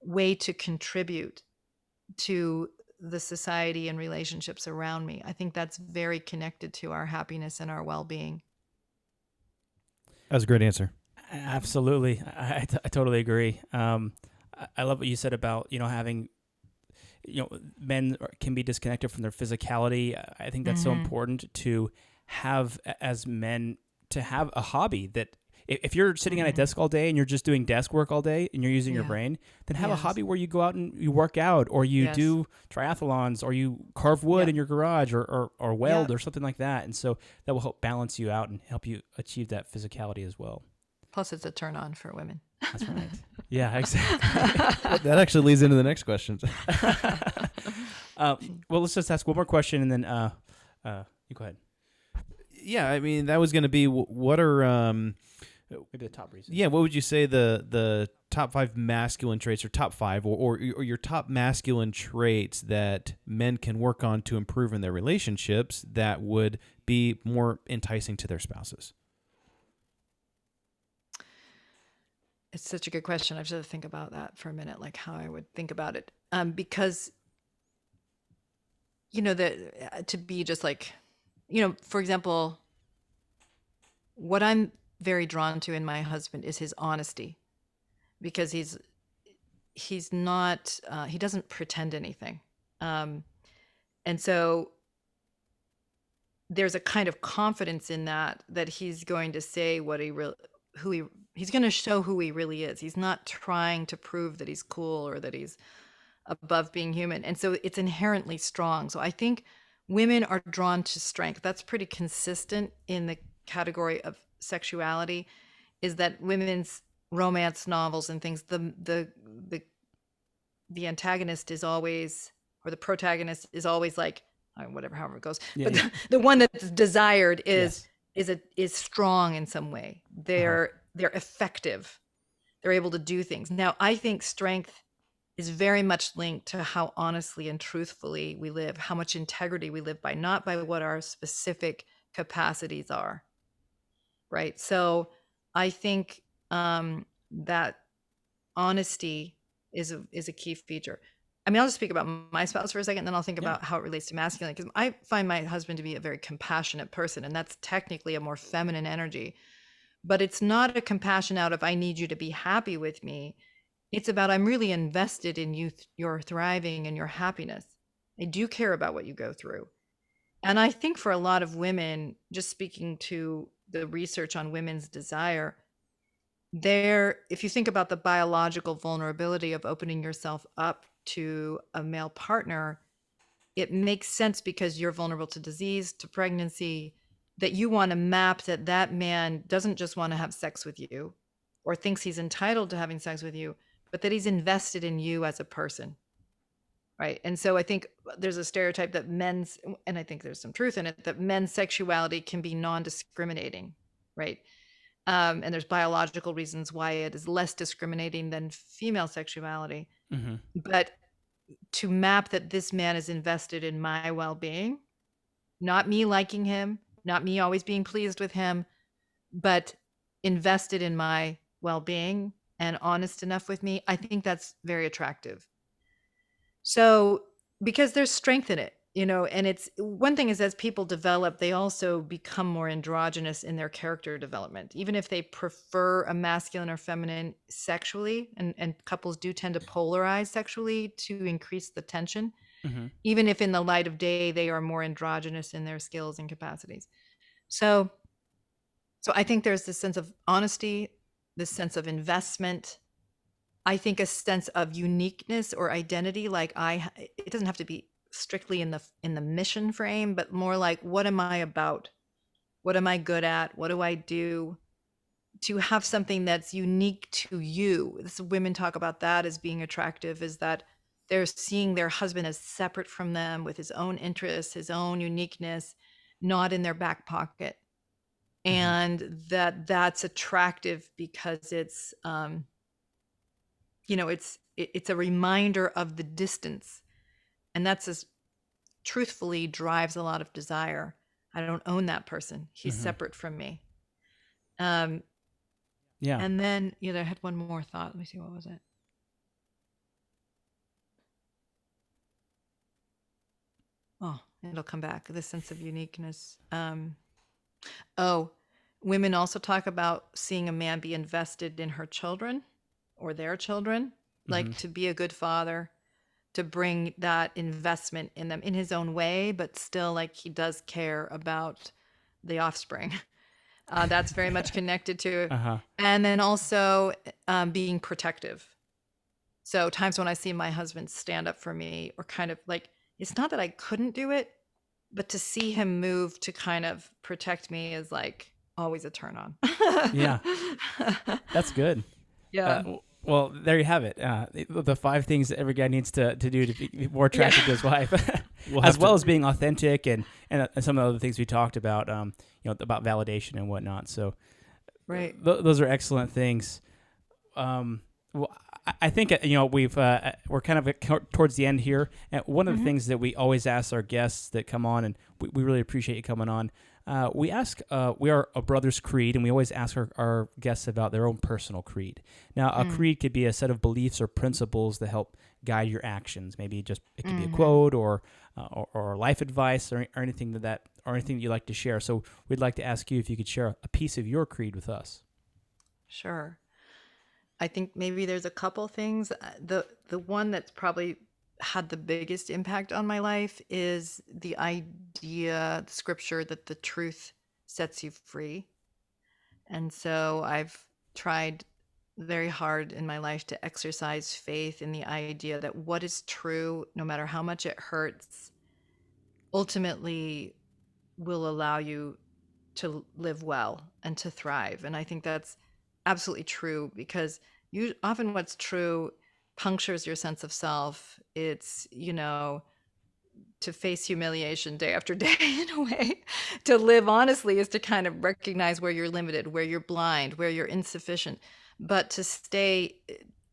way to contribute to the society and relationships around me. I think that's very connected to our happiness and our well-being. That was a great answer. Absolutely. I totally agree. I love what you said about, having, men can be disconnected from their physicality. I think that's so important to have as men, to have a hobby that if you're sitting at a desk all day and you're just doing desk work all day and you're using your brain, then have a hobby where you go out and you work out, or you do triathlons, or you carve wood in your garage, or weld or something like that. And so that will help balance you out and help you achieve that physicality as well. Plus, it's a turn on for women. That's right. Yeah, exactly. That actually leads into the next question. Well, let's just ask one more question, and then you go ahead. Yeah, I mean, that was going to be what are maybe the top reasons. Yeah, what would you say the top 5 masculine traits, or top 5, or your top masculine traits that men can work on to improve in their relationships that would be more enticing to their spouses? It's such a good question. I have to think about that for a minute, like how I would think about it. Because, to be just like, for example, what I'm very drawn to in my husband is his honesty, because he's not, he doesn't pretend anything. And so there's a kind of confidence in that he's going to say what he's going to show who he really is. He's not trying to prove that he's cool or that he's above being human. And so it's inherently strong. So I think women are drawn to strength. That's pretty consistent in the category of sexuality, is that women's romance novels and things, the antagonist is always, or the protagonist is always like, however it goes, but the one that's desired is strong in some way. They're effective. They're able to do things. Now, I think strength is very much linked to how honestly and truthfully we live, how much integrity we live by, not by what our specific capacities are. Right. So I think that honesty is a key feature. I mean, I'll just speak about my spouse for a second, and then I'll think about how it relates to masculinity, because I find my husband to be a very compassionate person, and that's technically a more feminine energy. But it's not a compassion out of, I need you to be happy with me. It's about, I'm really invested in you, your thriving and your happiness. I do care about what you go through. And I think for a lot of women, just speaking to the research on women's desire, if you think about the biological vulnerability of opening yourself up to a male partner, it makes sense, because you're vulnerable to disease, to pregnancy, that you want to map that man doesn't just want to have sex with you or thinks he's entitled to having sex with you, but that he's invested in you as a person. Right. And so I think there's a stereotype that and I think there's some truth in it, that men's sexuality can be non-discriminating. Right. And there's biological reasons why it is less discriminating than female sexuality. Mm-hmm. But to map that this man is invested in my well-being, not me liking him, not me always being pleased with him, but invested in my well-being and honest enough with me, I think that's very attractive. So, because there's strength in it, and it's one thing is, as people develop, they also become more androgynous in their character development, even if they prefer a masculine or feminine sexually, and couples do tend to polarize sexually to increase the tension, even if in the light of day they are more androgynous in their skills and capacities. So I think there's this sense of honesty, this sense of investment. I think a sense of uniqueness or identity. Like it doesn't have to be strictly in the mission frame, but more like, what am I about? What am I good at? What do I do? To have something that's unique to you. Women talk about that as being attractive, is that they're seeing their husband as separate from them, with his own interests, his own uniqueness, not in their back pocket. And that's attractive because it's, it's a reminder of the distance. And that's as truthfully drives a lot of desire. I don't own that person. He's separate from me. Yeah. And then, I had one more thought. Let me see, what was it? Oh, it'll come back. The sense of uniqueness. Women also talk about seeing a man be invested in her children or their children, like to be a good father, to bring that investment in them in his own way, but still like he does care about the offspring. That's very much connected to, and then also being protective. So times when I see my husband stand up for me, or kind of like, it's not that I couldn't do it, but to see him move to kind of protect me is like always a turn on. Yeah. That's good. Yeah. Well, there you have it. The 5 things that every guy needs to do to be more attracted to his wife, as well as being authentic and some of the other things we talked about, about validation and whatnot. So, right. Those are excellent things. Well, I think we're kind of towards the end here. And one of the things that we always ask our guests that come on, and we really appreciate you coming on. We are a brother's creed, and we always ask our guests about their own personal creed. Now, a creed could be a set of beliefs or principles that help guide your actions. Maybe it could be a quote or life advice or anything or anything you'd like to share. So we'd like to ask you if you could share a piece of your creed with us. Sure. I think maybe there's a couple things. The one that's probably had the biggest impact on my life is the idea, the scripture, that the truth sets you free. And so I've tried very hard in my life to exercise faith in the idea that what is true, no matter how much it hurts, ultimately will allow you to live well and to thrive. And I think that's absolutely true, because often what's true punctures your sense of self. It's, to face humiliation day after day in a way. To live honestly is to kind of recognize where you're limited, where you're blind, where you're insufficient, but to stay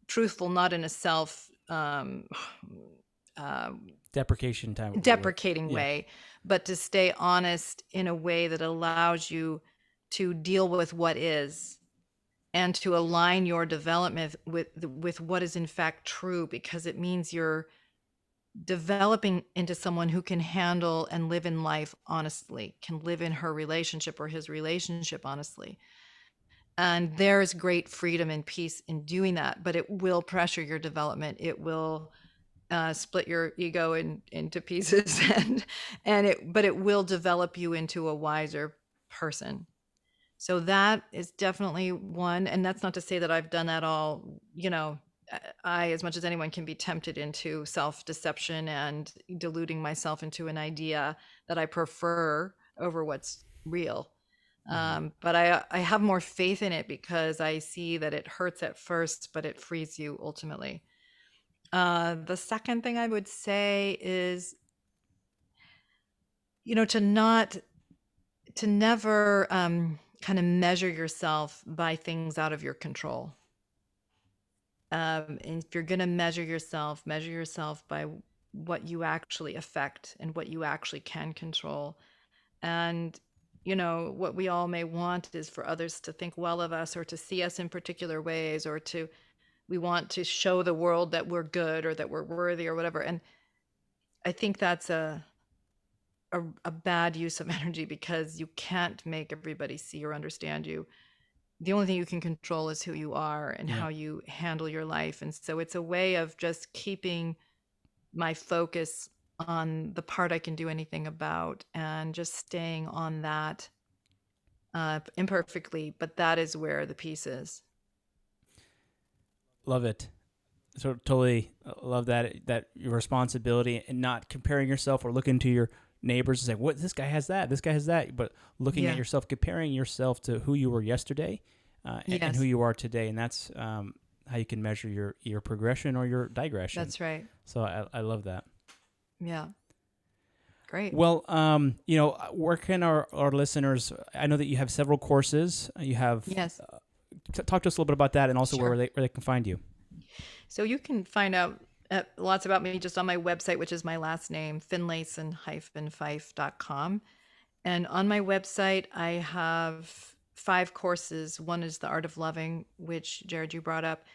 truthful, not in a self deprecating way, but to stay honest in a way that allows you to deal with what is, and to align your development with what is in fact true, because it means you're developing into someone who can handle and live in life honestly, can live in her relationship or his relationship honestly. And there is great freedom and peace in doing that, but it will pressure your development. It will split your ego into pieces, but it will develop you into a wiser person. So that is definitely one. And that's not to say that I've done that all. I, as much as anyone, can be tempted into self-deception and deluding myself into an idea that I prefer over what's real. But I have more faith in it, because I see that it hurts at first, but it frees you ultimately. The second thing I would say is, to never kind of measure yourself by things out of your control. And if you're going to measure yourself by what you actually affect and what you actually can control. And, what we all may want is for others to think well of us, or to see us in particular ways, or we want to show the world that we're good or that we're worthy or whatever. And I think that's a bad use of energy, because you can't make everybody see or understand you. The only thing you can control is who you are and how you handle your life. And so it's a way of just keeping my focus on the part I can do anything about, and just staying on that imperfectly. But that is where the peace is. Love it. So totally love that your responsibility and not comparing yourself or looking to your neighbors and say, "What, this guy has that, this guy has that," but looking at yourself, comparing yourself to who you were yesterday and who you are today, and that's how you can measure your progression or your digression. That's right. So I love that. Yeah. Great. Well, where can our listeners? I know that you have several courses. You have talk to us a little bit about that, and also where they can find you. So you can find out lots about me just on my website, which is my last name, FinlaysonFife.com. And on my website, I have 5 courses. One is The Art of Loving, which Jared, you brought up,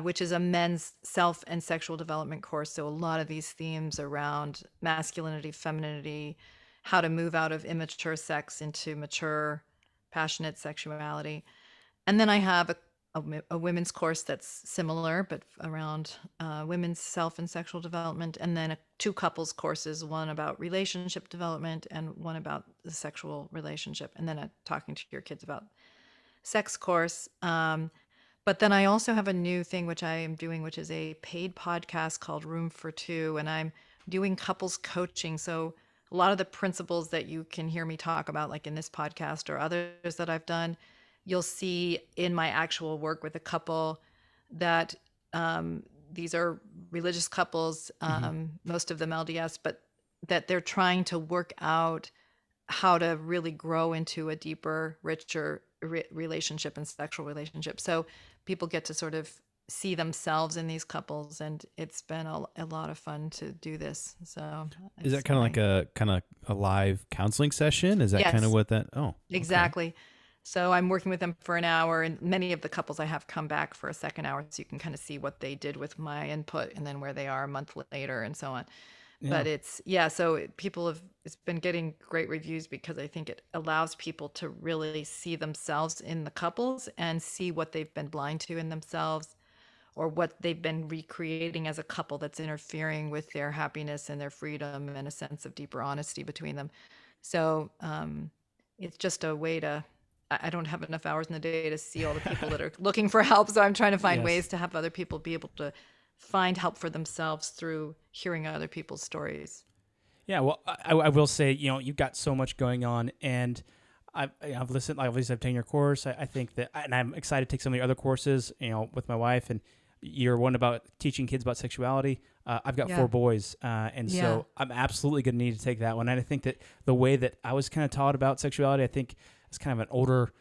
which is a men's self and sexual development course. So a lot of these themes around masculinity, femininity, how to move out of immature sex into mature, passionate sexuality. And then I have a women's course that's similar, but around women's self and sexual development. And then 2 couples courses, one about relationship development and one about the sexual relationship. And then a talking to your kids about sex course. But then I also have a new thing, which I am doing, which is a paid podcast called Room for Two. And I'm doing couples coaching. So a lot of the principles that you can hear me talk about, like in this podcast or others that I've done, you'll see in my actual work with a couple that these are religious couples, most of them LDS, but that they're trying to work out how to really grow into a deeper, richer relationship and sexual relationship. So people get to sort of see themselves in these couples, and it's been a lot of fun to do this. So is that kind of like a live counseling session? Is that kind of what that? Oh, exactly. Okay. So I'm working with them for an hour, and many of the couples I have come back for a second hour, so you can kind of see what they did with my input and then where they are a month later and so on. Yeah. But it's been getting great reviews because I think it allows people to really see themselves in the couples and see what they've been blind to in themselves, or what they've been recreating as a couple that's interfering with their happiness and their freedom and a sense of deeper honesty between them. So it's just a way to, I don't have enough hours in the day to see all the people that are looking for help. So I'm trying to find ways to have other people be able to find help for themselves through hearing other people's stories. Yeah, well, I will say, you've got so much going on, and I've listened. Obviously, I've taken your course. I think that, and I'm excited to take some of the other courses, with my wife. And you're one about teaching kids about sexuality. I've got 4 boys, and so I'm absolutely going to need to take that one. And I think that the way that I was kind of taught about sexuality, I think it's kind of an older.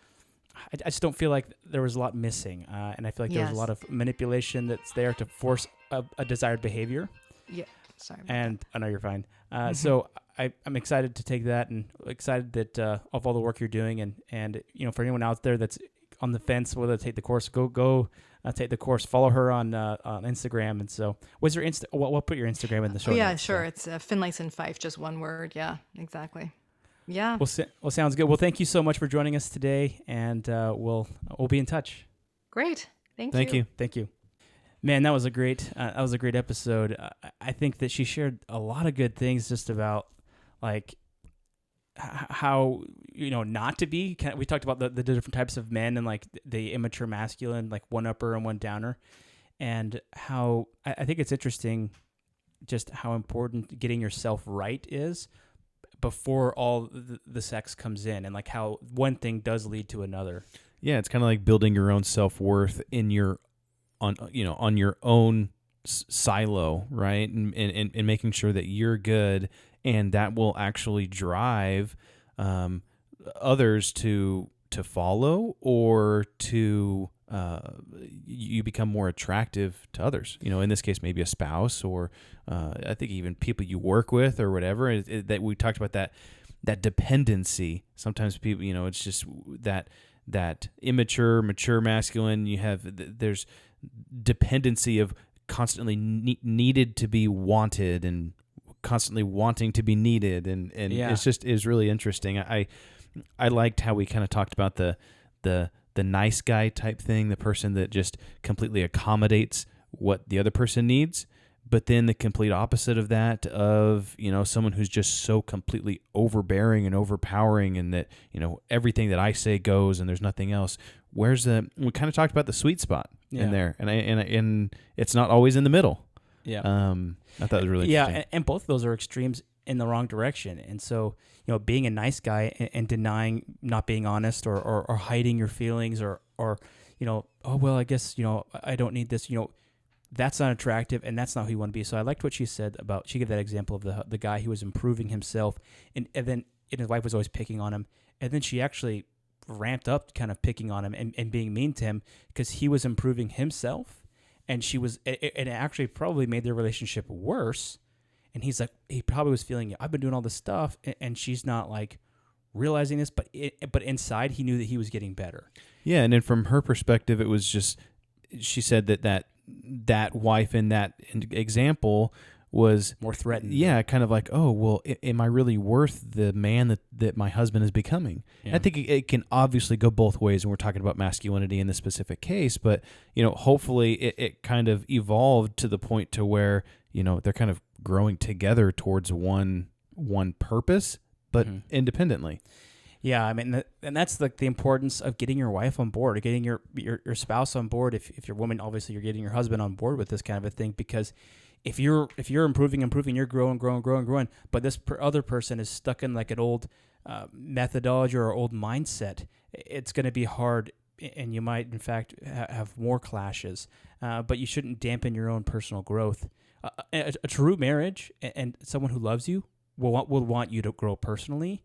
I just don't feel like there was a lot missing, and I feel like there was a lot of manipulation that's there to force a desired behavior. Yeah, sorry. And I know you're fine. So I'm excited to take that, and excited that of all the work you're doing, and for anyone out there that's on the fence whether to take the course, go take the course. Follow her on Instagram. And so, what's your We'll put your Instagram in the show. Yeah, notes, sure. So. It's FinlaysonFife, just one word. Yeah, exactly. Yeah. Well, sounds good. Well, thank you so much for joining us today, and we'll be in touch. Great. Thank you. Man, that was a great episode. I think that she shared a lot of good things just about like how not to be. We talked about the different types of men and like the immature masculine, like one upper and one downer, and how I think it's interesting just how important getting yourself right is before all the sex comes in, and like how one thing does lead to another. Yeah, it's kind of like building your own self-worth on your own silo, right? And making sure that you're good, and that will actually drive others to follow, or to you become more attractive to others. In this case, maybe a spouse, or I think even people you work with or whatever. That we talked about that dependency. Sometimes people, it's just that immature, mature masculine. There's dependency of constantly needed to be wanted, and constantly wanting to be needed, and it's just is really interesting. I liked how we kind of talked about the nice guy type thing, the person that just completely accommodates what the other person needs, but then the complete opposite of that, of someone who's just so completely overbearing and overpowering, and that everything that I say goes and there's nothing else. We kind of talked about the sweet spot, in there, and it's not always in the middle. Yeah. I thought it was really interesting. And both of those are extremes in the wrong direction. And so, being a nice guy and denying, not being honest, or hiding your feelings, or oh well, I guess I don't need this. That's not attractive, and that's not who you want to be. So I liked what she said about. She gave that example of the guy who was improving himself, and then his wife was always picking on him, and then she actually ramped up, kind of picking on him and being mean to him because he was improving himself, and it actually probably made their relationship worse. And he's like, he probably was feeling, I've been doing all this stuff, and she's not like realizing this, but inside he knew that he was getting better. Yeah, and then from her perspective, it was just, she said that wife in that example was more threatened. Yeah, kind of like, oh, well, am I really worth the man that my husband is becoming? Yeah. I think it can obviously go both ways, and we're talking about masculinity in this specific case, but hopefully it kind of evolved to the point to where they're kind of growing together towards one purpose, but independently. Yeah, I mean, and that's like the importance of getting your wife on board, or getting your spouse on board. If you're a woman, obviously you're getting your husband on board with this kind of a thing, because if you're improving, you're growing, but this other person is stuck in like an old methodology or old mindset, it's going to be hard, and you might in fact have more clashes. But you shouldn't dampen your own personal growth. A true marriage and someone who loves you will want you to grow personally,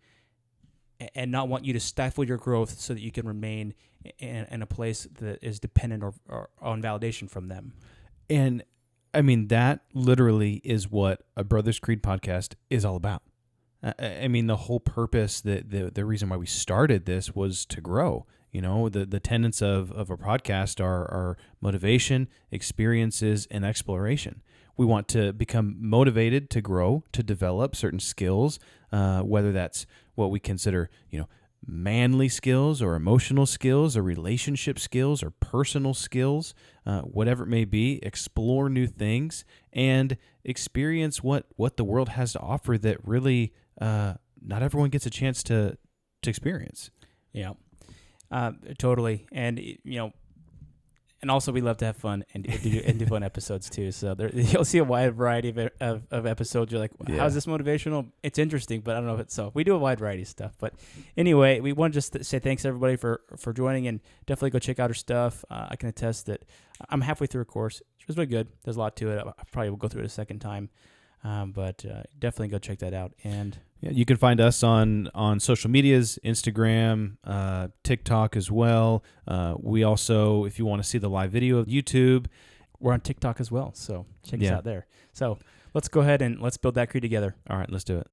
and not want you to stifle your growth so that you can remain in a place that is dependent or on validation from them. And I mean, that literally is what a Brothers Creed podcast is all about. I mean, the whole purpose, the reason why we started this was to grow. The tenets of a podcast are motivation, experiences, and exploration. We want to become motivated to grow, to develop certain skills, whether that's what we consider, manly skills or emotional skills or relationship skills or personal skills, whatever it may be. Explore new things and experience what the world has to offer that really not everyone gets a chance to experience. Yeah, totally. And and also we love to have fun and do fun episodes too. So you'll see a wide variety of episodes. You're like, how's this motivational? It's interesting, but I don't know if it's so. We do a wide variety of stuff. But anyway, we want to just say thanks everybody for joining, and definitely go check out our stuff. I can attest that I'm halfway through a course. It was really good. There's a lot to it. I probably will go through it a second time. But definitely go check that out. And yeah, you can find us on social medias, Instagram, TikTok as well. We also, if you want to see the live video of YouTube, we're on TikTok as well. So check us out there. So let's go ahead and let's build that creed together. All right, let's do it.